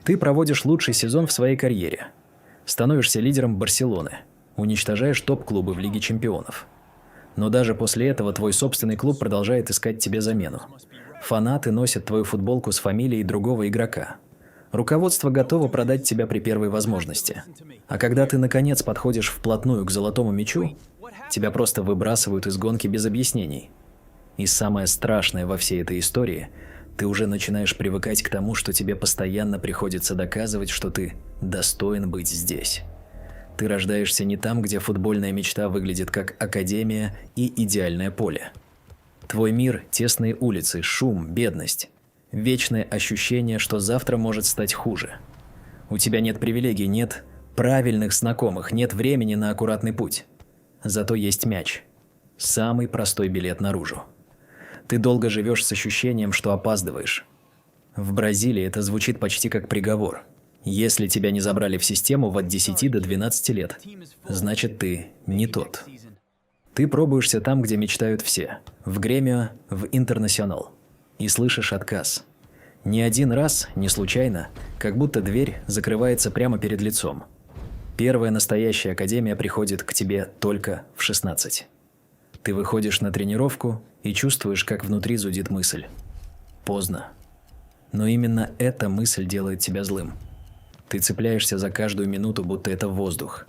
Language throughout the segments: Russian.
Ты проводишь лучший сезон в своей карьере. Становишься лидером Барселоны. Уничтожаешь топ-клубы в Лиге чемпионов. Но даже после этого твой собственный клуб продолжает искать тебе замену. Фанаты носят твою футболку с фамилией другого игрока. Руководство готово продать тебя при первой возможности. А когда ты, наконец, подходишь вплотную к золотому мячу, тебя просто выбрасывают из гонки без объяснений. И самое страшное во всей этой истории – ты уже начинаешь привыкать к тому, что тебе постоянно приходится доказывать, что ты достоин быть здесь. Ты рождаешься не там, где футбольная мечта выглядит как академия и идеальное поле. Твой мир – тесные улицы, шум, бедность. Вечное ощущение, что завтра может стать хуже. У тебя нет привилегий, нет правильных знакомых, нет времени на аккуратный путь. Зато есть мяч. Самый простой билет наружу. Ты долго живешь с ощущением, что опаздываешь. В Бразилии это звучит почти как приговор. Если тебя не забрали в систему от 10 до 12 лет, значит ты не тот. Ты пробуешься там, где мечтают все. В Гремио, в Интернационал. И слышишь отказ. Не один раз, не случайно, как будто дверь закрывается прямо перед лицом. Первая настоящая академия приходит к тебе только в 16. Ты выходишь на тренировку и чувствуешь, как внутри зудит мысль. Поздно. Но именно эта мысль делает тебя злым. Ты цепляешься за каждую минуту, будто это воздух.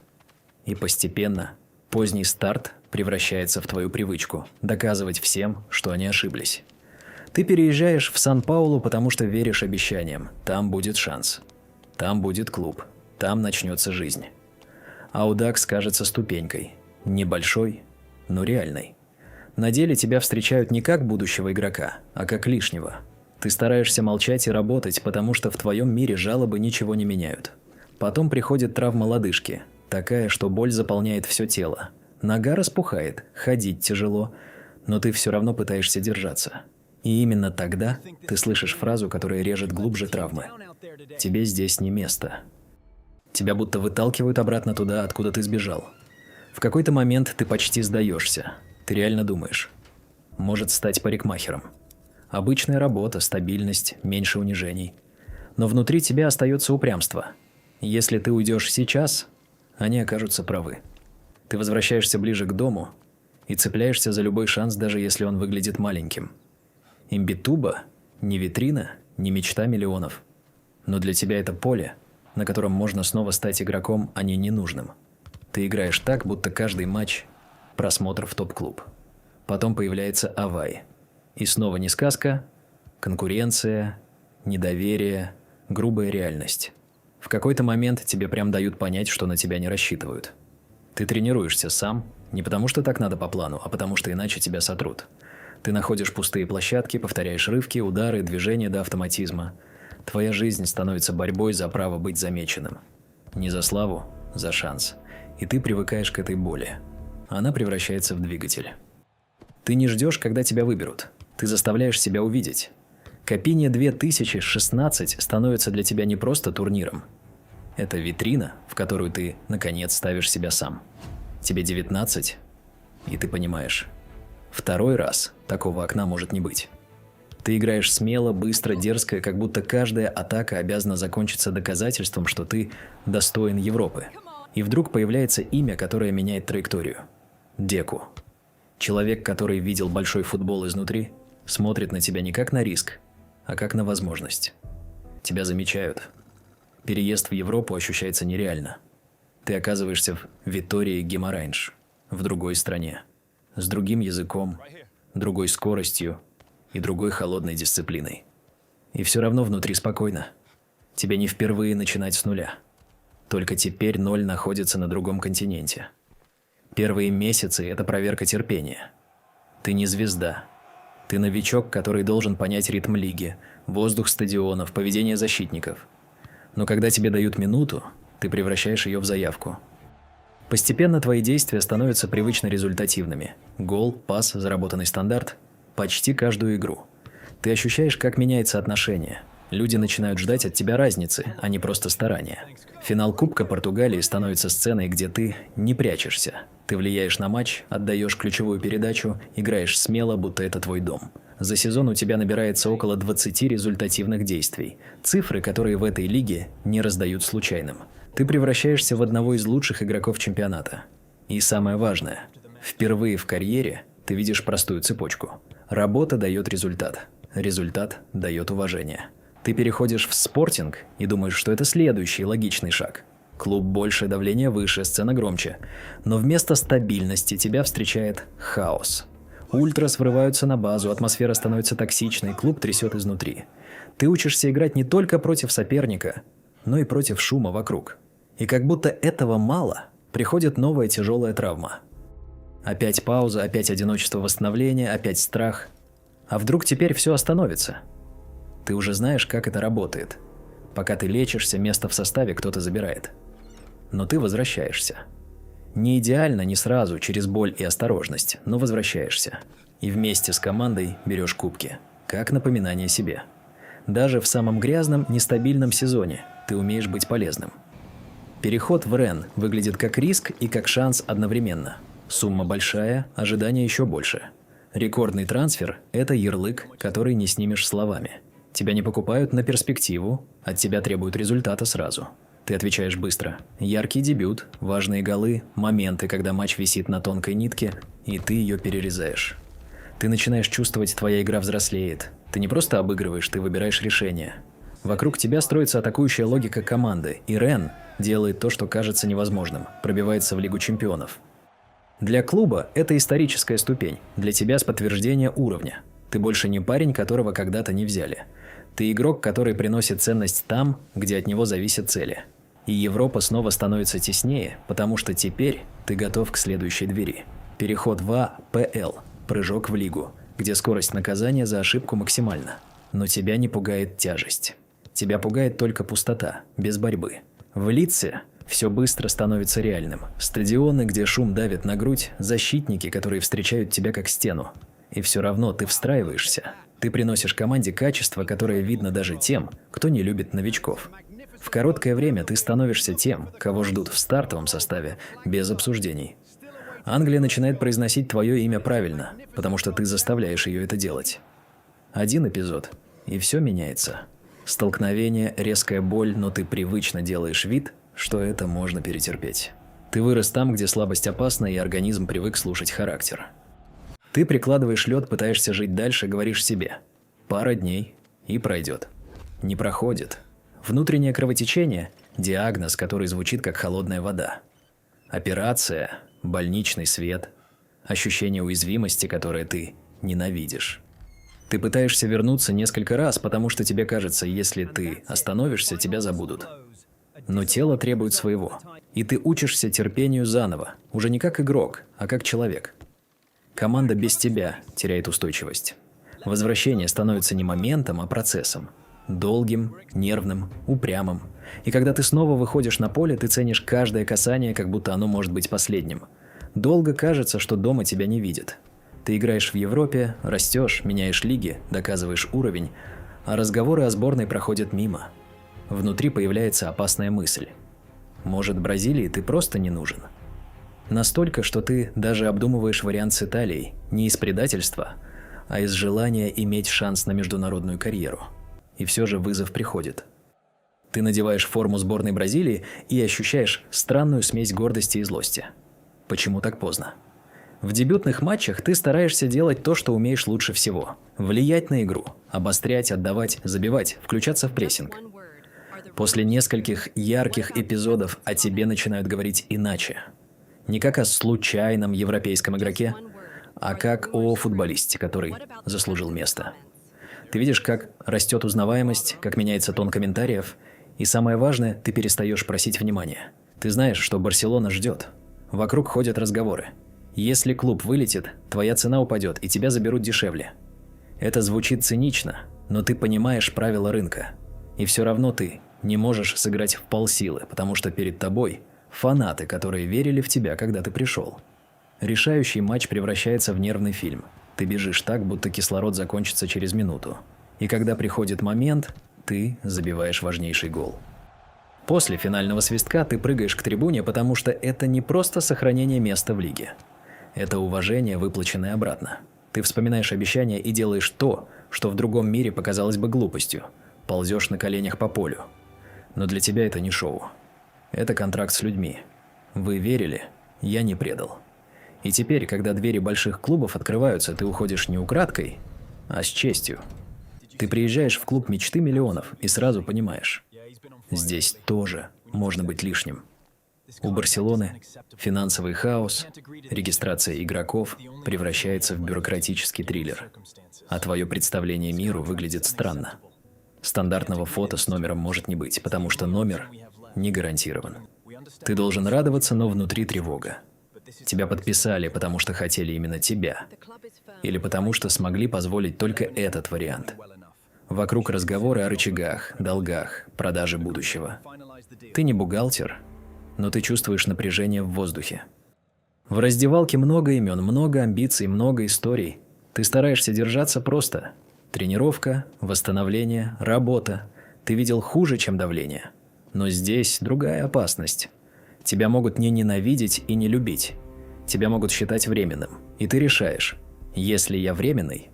И постепенно поздний старт превращается в твою привычку – доказывать всем, что они ошиблись. Ты переезжаешь в Сан-Паулу, потому что веришь обещаниям. Там будет шанс. Там будет клуб. Там начнется жизнь. Аудакс кажется ступенькой. Небольшой, но реальной. На деле тебя встречают не как будущего игрока, а как лишнего. Ты стараешься молчать и работать, потому что в твоем мире жалобы ничего не меняют. Потом приходит травма лодыжки, такая, что боль заполняет все тело. Нога распухает, ходить тяжело, но ты все равно пытаешься держаться. И именно тогда ты слышишь фразу, которая режет глубже травмы. Тебе здесь не место. Тебя будто выталкивают обратно туда, откуда ты сбежал. В какой-то момент ты почти сдаешься. Ты реально думаешь. Может стать парикмахером. Обычная работа, стабильность, меньше унижений. Но внутри тебя остается упрямство. Если ты уйдешь сейчас, они окажутся правы. Ты возвращаешься ближе к дому и цепляешься за любой шанс, даже если он выглядит маленьким. Имбитуба – не витрина, не мечта миллионов. Но для тебя это поле, на котором можно снова стать игроком, а не ненужным. Ты играешь так, будто каждый матч – просмотр в топ-клуб. Потом появляется Авай. И снова не сказка, конкуренция, недоверие, грубая реальность. В какой-то момент тебе прям дают понять, что на тебя не рассчитывают. Ты тренируешься сам, не потому что так надо по плану, а потому что иначе тебя сотрут. Ты находишь пустые площадки, повторяешь рывки, удары, движения до автоматизма. Твоя жизнь становится борьбой за право быть замеченным. Не за славу, за шанс. И ты привыкаешь к этой боли. Она превращается в двигатель. Ты не ждешь, когда тебя выберут. Ты заставляешь себя увидеть. Копине 2016 становится для тебя не просто турниром. Это витрина, в которую ты, наконец, ставишь себя сам. Тебе 19, и ты понимаешь. Второй раз такого окна может не быть. Ты играешь смело, быстро, дерзко, как будто каждая атака обязана закончиться доказательством, что ты достоин Европы. И вдруг появляется имя, которое меняет траекторию. Деку. Человек, который видел большой футбол изнутри, смотрит на тебя не как на риск, а как на возможность. Тебя замечают. Переезд в Европу ощущается нереально. Ты оказываешься в Витории Гимарайнш, в другой стране, с другим языком, другой скоростью и другой холодной дисциплиной. И все равно внутри спокойно. Тебе не впервые начинать с нуля. Только теперь ноль находится на другом континенте. Первые месяцы – это проверка терпения. Ты не звезда. Ты новичок, который должен понять ритм лиги, воздух стадионов, поведение защитников. Но когда тебе дают минуту, ты превращаешь ее в заявку. Постепенно твои действия становятся привычно результативными. Гол, пас, заработанный стандарт – почти каждую игру. Ты ощущаешь, как меняется отношение. Люди начинают ждать от тебя разницы, а не просто старания. Финал Кубка Португалии становится сценой, где ты не прячешься. Ты влияешь на матч, отдаешь ключевую передачу, играешь смело, будто это твой дом. За сезон у тебя набирается около 20 результативных действий. Цифры, которые в этой лиге не раздают случайным. Ты превращаешься в одного из лучших игроков чемпионата. И самое важное, впервые в карьере ты видишь простую цепочку. Работа дает результат. Результат дает уважение. Ты переходишь в спортинг и думаешь, что это следующий логичный шаг. Клуб больше, давление выше, сцена громче. Но вместо стабильности тебя встречает хаос. Ультрас врываются на базу, атмосфера становится токсичной, клуб трясет изнутри. Ты учишься играть не только против соперника, но и против шума вокруг. И как будто этого мало, приходит новая тяжелая травма. Опять пауза, опять одиночество восстановления, опять страх. А вдруг теперь все остановится? Ты уже знаешь, как это работает. Пока ты лечишься, место в составе кто-то забирает. Но ты возвращаешься. Не идеально, не сразу, через боль и осторожность, но возвращаешься. И вместе с командой берешь кубки, как напоминание себе. Даже в самом грязном, нестабильном сезоне ты умеешь быть полезным. Переход в РЕН выглядит как риск и как шанс одновременно. Сумма большая, ожидания еще больше. Рекордный трансфер – это ярлык, который не снимешь словами. Тебя не покупают на перспективу, от тебя требуют результата сразу. Ты отвечаешь быстро. Яркий дебют, важные голы, моменты, когда матч висит на тонкой нитке, и ты ее перерезаешь. Ты начинаешь чувствовать, твоя игра взрослеет. Ты не просто обыгрываешь, ты выбираешь решение. Вокруг тебя строится атакующая логика команды, и РЕН делает то, что кажется невозможным, пробивается в Лигу чемпионов. Для клуба это историческая ступень, для тебя с подтверждения уровня. Ты больше не парень, которого когда-то не взяли. Ты игрок, который приносит ценность там, где от него зависят цели. И Европа снова становится теснее, потому что теперь ты готов к следующей двери. Переход в АПЛ, прыжок в лигу, где скорость наказания за ошибку максимальна. Но тебя не пугает тяжесть. Тебя пугает только пустота, без борьбы. В Лидсе все быстро становится реальным. Стадионы, где шум давит на грудь, защитники, которые встречают тебя как стену. И все равно ты встраиваешься. Ты приносишь команде качество, которое видно даже тем, кто не любит новичков. В короткое время ты становишься тем, кого ждут в стартовом составе, без обсуждений. Англия начинает произносить твое имя правильно, потому что ты заставляешь ее это делать. Один эпизод, и все меняется. Столкновение, резкая боль, но ты привычно делаешь вид, что это можно перетерпеть. Ты вырос там, где слабость опасна, и организм привык слушать характер. Ты прикладываешь лед, пытаешься жить дальше, говоришь себе: пара дней и пройдет. Не проходит. Внутреннее кровотечение – диагноз, который звучит как холодная вода. Операция, больничный свет, ощущение уязвимости, которое ты ненавидишь. Ты пытаешься вернуться несколько раз, потому что тебе кажется, если ты остановишься, тебя забудут. Но тело требует своего, и ты учишься терпению заново, уже не как игрок, а как человек. Команда без тебя теряет устойчивость. Возвращение становится не моментом, а процессом. Долгим, нервным, упрямым. И когда ты снова выходишь на поле, ты ценишь каждое касание, как будто оно может быть последним. Долго кажется, что дома тебя не видят. Ты играешь в Европе, растешь, меняешь лиги, доказываешь уровень, а разговоры о сборной проходят мимо. Внутри появляется опасная мысль. Может, Бразилии ты просто не нужен? Настолько, что ты даже обдумываешь вариант с Италией не из предательства, а из желания иметь шанс на международную карьеру. И все же вызов приходит. Ты надеваешь форму сборной Бразилии и ощущаешь странную смесь гордости и злости. Почему так поздно? В дебютных матчах ты стараешься делать то, что умеешь лучше всего. Влиять на игру, обострять, отдавать, забивать, включаться в прессинг. После нескольких ярких эпизодов о тебе начинают говорить иначе. Не как о случайном европейском игроке, а как о футболисте, который заслужил место. Ты видишь, как растет узнаваемость, как меняется тон комментариев, и самое важное, ты перестаешь просить внимания. Ты знаешь, что Барселона ждет. Вокруг ходят разговоры. Если клуб вылетит, твоя цена упадет, и тебя заберут дешевле. Это звучит цинично, но ты понимаешь правила рынка. И все равно ты не можешь сыграть в полсилы, потому что перед тобой фанаты, которые верили в тебя, когда ты пришел. Решающий матч превращается в нервный фильм. Ты бежишь так, будто кислород закончится через минуту. И когда приходит момент, ты забиваешь важнейший гол. После финального свистка ты прыгаешь к трибуне, потому что это не просто сохранение места в лиге. Это уважение, выплаченное обратно. Ты вспоминаешь обещания и делаешь то, что в другом мире показалось бы глупостью. Ползешь на коленях по полю. Но для тебя это не шоу. Это контракт с людьми. Вы верили, я не предал. И теперь, когда двери больших клубов открываются, ты уходишь не украдкой, а с честью. Ты приезжаешь в клуб мечты миллионов и сразу понимаешь, здесь тоже можно быть лишним. У Барселоны финансовый хаос, регистрация игроков превращается в бюрократический триллер, а твое представление миру выглядит странно. Стандартного фото с номером может не быть, потому что номер не гарантирован. Ты должен радоваться, но внутри тревога. Тебя подписали, потому что хотели именно тебя. Или потому что смогли позволить только этот вариант. Вокруг разговоры о рычагах, долгах, продаже будущего. Ты не бухгалтер, но ты чувствуешь напряжение в воздухе. В раздевалке много имен, много амбиций, много историй. Ты стараешься держаться просто. Тренировка, восстановление, работа. Ты видел хуже, чем давление. Но здесь другая опасность. Тебя могут не ненавидеть и не любить. Тебя могут считать временным. И ты решаешь, если я временный,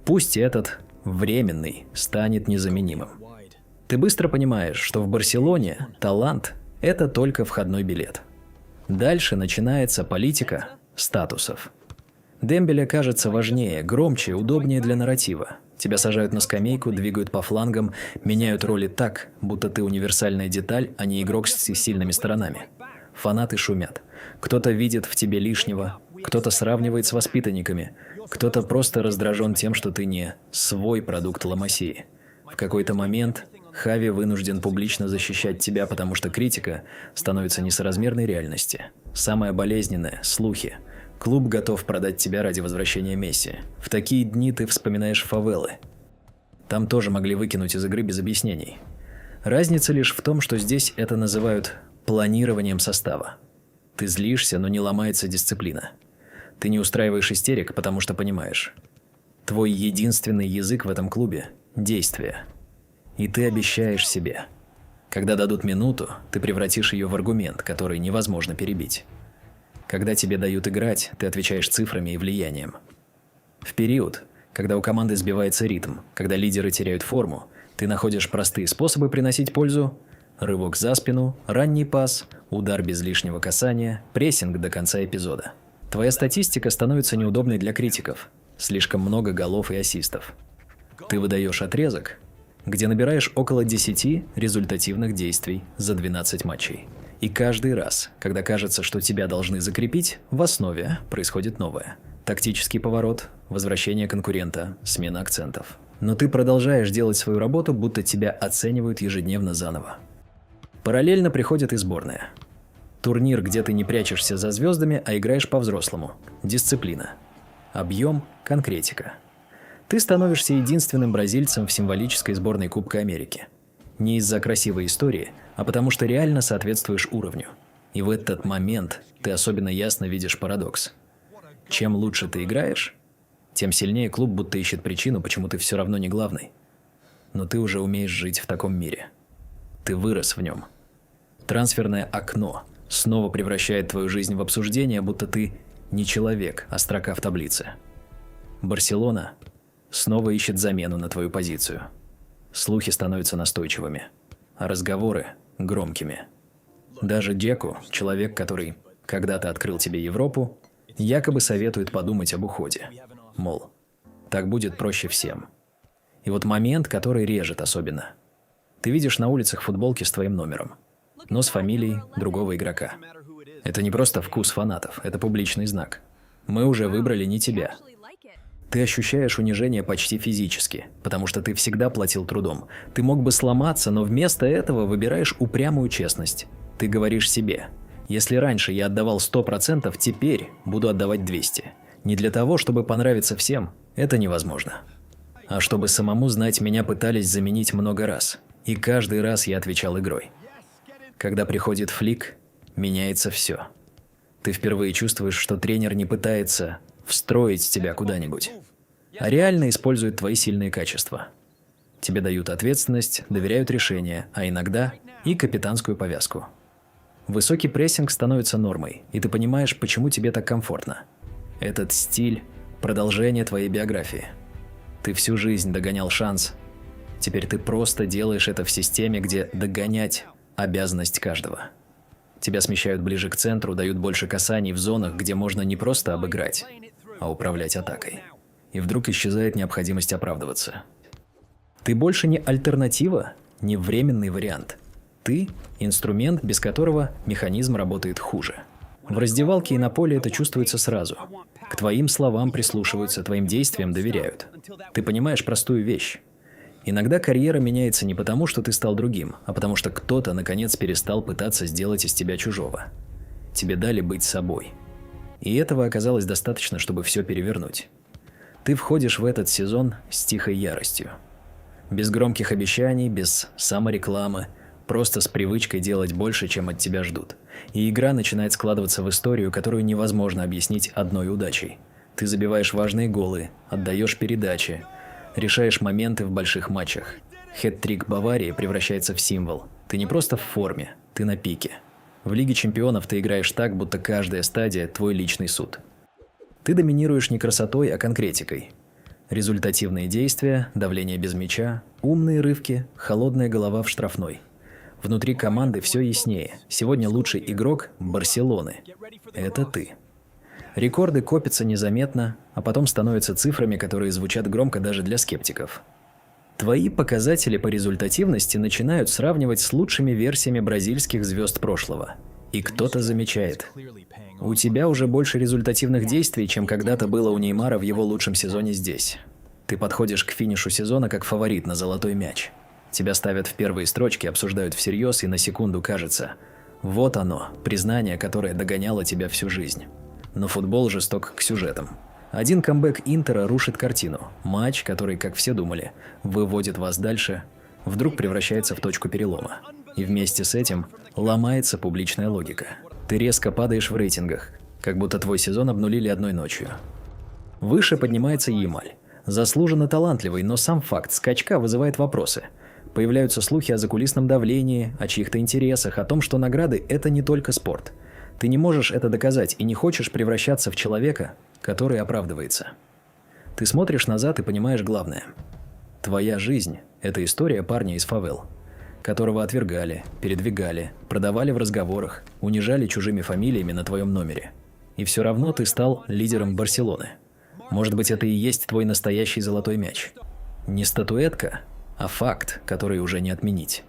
пусть этот временный станет незаменимым. Ты быстро понимаешь, что в Барселоне талант – это только входной билет. Дальше начинается политика статусов. Дембеле кажется важнее, громче, удобнее для нарратива. Тебя сажают на скамейку, двигают по флангам, меняют роли так, будто ты универсальная деталь, а не игрок с сильными сторонами. Фанаты шумят. Кто-то видит в тебе лишнего, кто-то сравнивает с воспитанниками, кто-то просто раздражен тем, что ты не свой продукт Ла Масии. В какой-то момент Хави вынужден публично защищать тебя, потому что критика становится несоразмерной реальности. Самое болезненное – слухи. Клуб готов продать тебя ради возвращения Месси. В такие дни ты вспоминаешь фавелы. Там тоже могли выкинуть из игры без объяснений. Разница лишь в том, что здесь это называют планированием состава. Ты злишься, но не ломается дисциплина. Ты не устраиваешь истерик, потому что понимаешь. Твой единственный язык в этом клубе – действие. И ты обещаешь себе. Когда дадут минуту, ты превратишь ее в аргумент, который невозможно перебить. Когда тебе дают играть, ты отвечаешь цифрами и влиянием. В период, когда у команды сбивается ритм, когда лидеры теряют форму, ты находишь простые способы приносить пользу: рывок за спину, ранний пас, удар без лишнего касания, прессинг до конца эпизода. Твоя статистика становится неудобной для критиков. Слишком много голов и ассистов. Ты выдаешь отрезок, где набираешь около 10 результативных действий за 12 матчей. И каждый раз, когда кажется, что тебя должны закрепить, в основе происходит новое. Тактический поворот, возвращение конкурента, смена акцентов. Но ты продолжаешь делать свою работу, будто тебя оценивают ежедневно заново. Параллельно приходит и сборная. Турнир, где ты не прячешься за звездами, а играешь по-взрослому. Дисциплина. Объем, конкретика. Ты становишься единственным бразильцем в символической сборной Кубка Америки. Не из-за красивой истории, а потому что реально соответствуешь уровню. И в этот момент ты особенно ясно видишь парадокс. Чем лучше ты играешь, тем сильнее клуб будто ищет причину, почему ты все равно не главный. Но ты уже умеешь жить в таком мире. Ты вырос в нем. Трансферное окно снова превращает твою жизнь в обсуждение, будто ты не человек, а строка в таблице. Барселона снова ищет замену на твою позицию. Слухи становятся настойчивыми, а разговоры – громкими. Даже Джеку, человек, который когда-то открыл тебе Европу, якобы советует подумать об уходе. Мол, так будет проще всем. И вот момент, который режет особенно. Ты видишь на улицах футболки с твоим номером, но с фамилией другого игрока. Это не просто вкус фанатов, это публичный знак. Мы уже выбрали не тебя. Ты ощущаешь унижение почти физически, потому что ты всегда платил трудом. Ты мог бы сломаться, но вместо этого выбираешь упрямую честность. Ты говоришь себе: если раньше я отдавал 100%, теперь буду отдавать 200%. Не для того, чтобы понравиться всем, это невозможно. А чтобы самому знать, меня пытались заменить много раз. И каждый раз я отвечал игрой. Когда приходит Флик, меняется все. Ты впервые чувствуешь, что тренер не пытается встроить тебя куда-нибудь, а реально использует твои сильные качества. Тебе дают ответственность, доверяют решения, а иногда и капитанскую повязку. Высокий прессинг становится нормой, и ты понимаешь, почему тебе так комфортно. Этот стиль Продолжение твоей биографии. Ты всю жизнь догонял шанс. Теперь ты просто делаешь это в системе, где догонять – обязанность каждого. Тебя смещают ближе к центру, дают больше касаний в зонах, где можно не просто обыграть, а управлять атакой. И вдруг исчезает необходимость оправдываться. Ты больше не альтернатива, не временный вариант. Ты – инструмент, без которого механизм работает хуже. В раздевалке и на поле это чувствуется сразу. К твоим словам прислушиваются, твоим действиям доверяют. Ты понимаешь простую вещь. Иногда карьера меняется не потому, что ты стал другим, а потому что кто-то, наконец, перестал пытаться сделать из тебя чужого. Тебе дали быть собой. И этого оказалось достаточно, чтобы все перевернуть. Ты входишь в этот сезон с тихой яростью. Без громких обещаний, без саморекламы, просто с привычкой делать больше, чем от тебя ждут. И игра начинает складываться в историю, которую невозможно объяснить одной удачей. Ты забиваешь важные голы, отдаешь передачи, решаешь моменты в больших матчах. Хэт-трик Баварии превращается в символ. Ты не просто в форме, ты на пике. В Лиге Чемпионов ты играешь так, будто каждая стадия – твой личный суд. Ты доминируешь не красотой, а конкретикой. Результативные действия, давление без мяча, умные рывки, холодная голова в штрафной. Внутри команды все яснее. Сегодня лучший игрок Барселоны – это ты. Рекорды копятся незаметно, а потом становятся цифрами, которые звучат громко даже для скептиков. Твои показатели по результативности начинают сравнивать с лучшими версиями бразильских звезд прошлого. И кто-то замечает: у тебя уже больше результативных действий, чем когда-то было у Неймара в его лучшем сезоне здесь. Ты подходишь к финишу сезона как фаворит на золотой мяч. Тебя ставят в первые строчки, обсуждают всерьез, и на секунду кажется: вот оно, признание, которое догоняло тебя всю жизнь. Но футбол жесток к сюжетам. Один камбэк Интера рушит картину. Матч, который, как все думали, выводит вас дальше, вдруг превращается в точку перелома. И вместе с этим ломается публичная логика. Ты резко падаешь в рейтингах, как будто твой сезон обнулили одной ночью. Выше поднимается Ямаль. Заслуженно талантливый, но сам факт скачка вызывает вопросы. Появляются слухи о закулисном давлении, о чьих-то интересах, о том, что награды – это не только спорт. Ты не можешь это доказать и не хочешь превращаться в человека, который оправдывается. Ты смотришь назад и понимаешь главное. Твоя жизнь – это история парня из фавел, которого отвергали, передвигали, продавали в разговорах, унижали чужими фамилиями на твоем номере. И все равно ты стал лидером Барселоны. Может быть, это и есть твой настоящий золотой мяч. Не статуэтка, а факт, который уже не отменить.